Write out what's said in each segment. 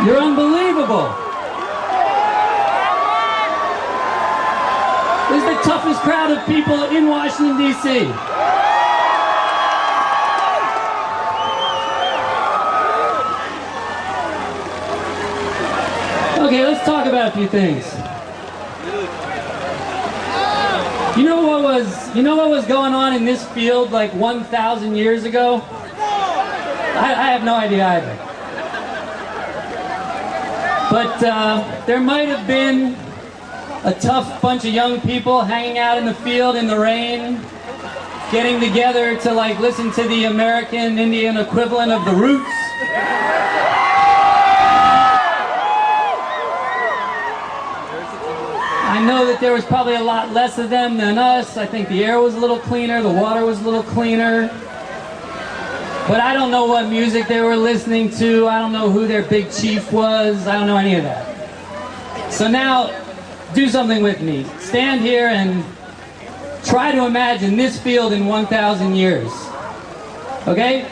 You're unbelievable. This is the toughest crowd of people in Washington, D.C. Okay, let's talk about a few things. You know what was going on in this field like 1,000 years ago? I have no idea either. But there might have been a tough bunch of young people hanging out in the field in the rain, getting together to like listen to the American Indian equivalent of the Roots. I know that there was probably a lot less of them than us. I think the air was a little cleaner, the water was a little cleaner. But I don't know what music they were listening to. I don't know who their big chief was. I don't know any of that. So now, do something with me. Stand here and try to imagine this field in 1,000 years. Okay?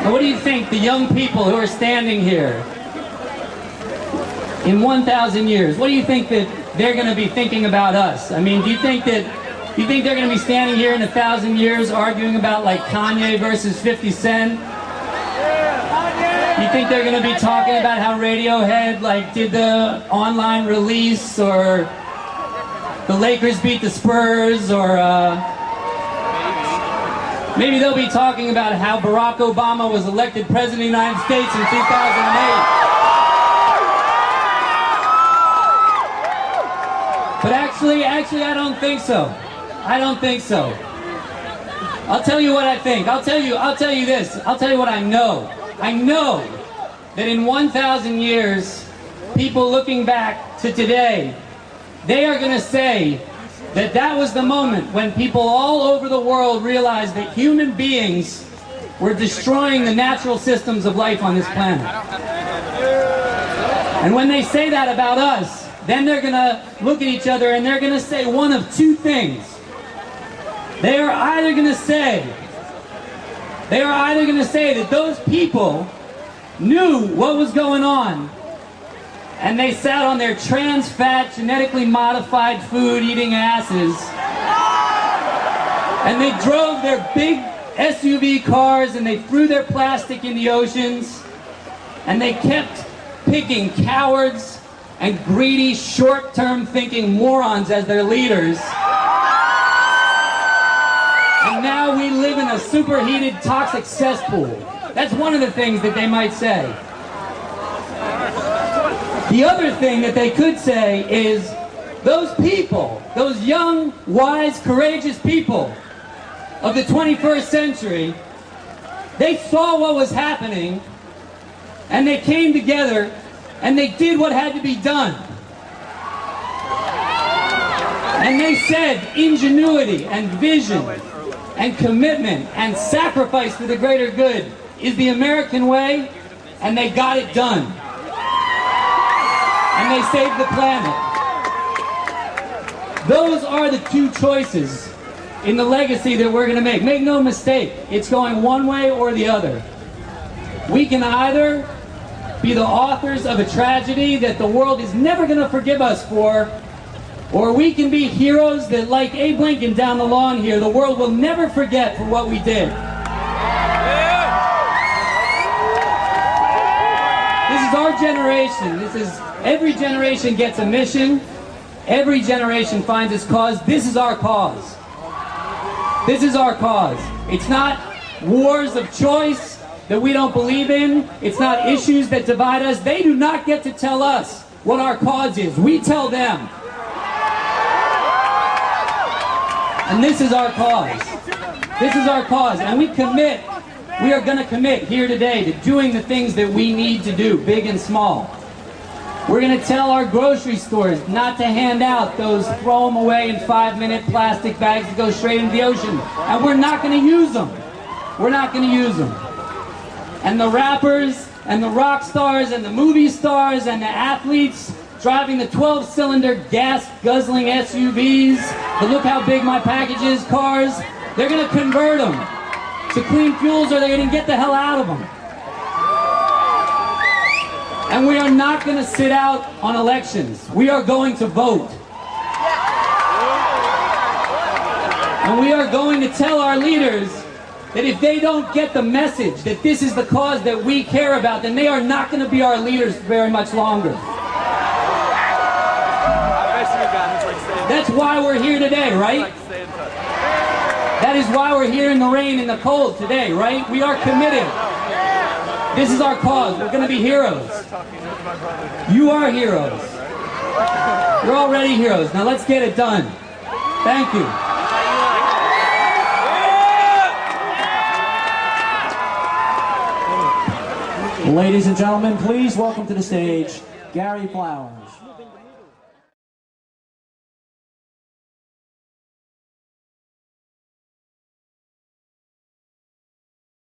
Now what do you think the young people who are standing here in 1,000 years, what do you think that they're going to be thinking about us? I mean, do you think they're going to be standing here in 1,000 years arguing about like Kanye versus 50 Cent? You think they're going to be talking about how Radiohead like did the online release, or the Lakers beat the Spurs, or maybe they'll be talking about how Barack Obama was elected president of the United States in 2008. But actually, I don't think so. I don't think so. I'll tell you what I think. I'll tell you this. I'll tell you what I know. I know that in 1,000 years, people looking back to today, they are going to say that that was the moment when people all over the world realized that human beings were destroying the natural systems of life on this planet. And when they say that about us, then they're going to look at each other and they're going to say one of two things. They are either going to say that those people knew what was going on, and they sat on their trans fat, genetically modified food eating asses, and they drove their big SUV cars, and they threw their plastic in the oceans, and they kept picking cowards and greedy, short-term thinking morons as their leaders. And now we live in a superheated, toxic cesspool. That's one of the things that they might say. The other thing that they could say is, those people, those young, wise, courageous people of the 21st century, they saw what was happening, and they came together and they did what had to be done. And they said ingenuity and vision and commitment and sacrifice for the greater good is the American way, and they got it done. And they saved the planet. Those are the two choices in the legacy that we're going to make. Make no mistake, it's going one way or the other. We can either be the authors of a tragedy that the world is never going to forgive us for, or we can be heroes that, like Abe Lincoln down the lawn here, the world will never forget for what we did. This is our generation. Every generation gets a mission. Every generation finds its cause. This is our cause. This is our cause. It's not wars of choice that we don't believe in. It's not issues that divide us. They do not get to tell us what our cause is. We tell them. And this is our cause. This is our cause. And we are going to commit here today to doing the things that we need to do, big and small. We're going to tell our grocery stores not to hand out those throw them away in 5-minute plastic bags that go straight into the ocean. And we're not going to use them. We're not going to use them. And the rappers and the rock stars and the movie stars and the athletes driving the 12-cylinder gas-guzzling SUVs, the look how big my package is cars, they're going to convert them to clean fuels, or they're going to get the hell out of them. And we are not going to sit out on elections. We are going to vote. And we are going to tell our leaders that if they don't get the message that this is the cause that we care about, then they are not going to be our leaders very much longer. That's why we're here today, right? That is why we're here in the rain and the cold today, right? We are committed. This is our cause. We're going to be heroes. You are heroes. You're already heroes. Now let's get it done. Thank you. Ladies and gentlemen, please welcome to the stage Gary Flowers.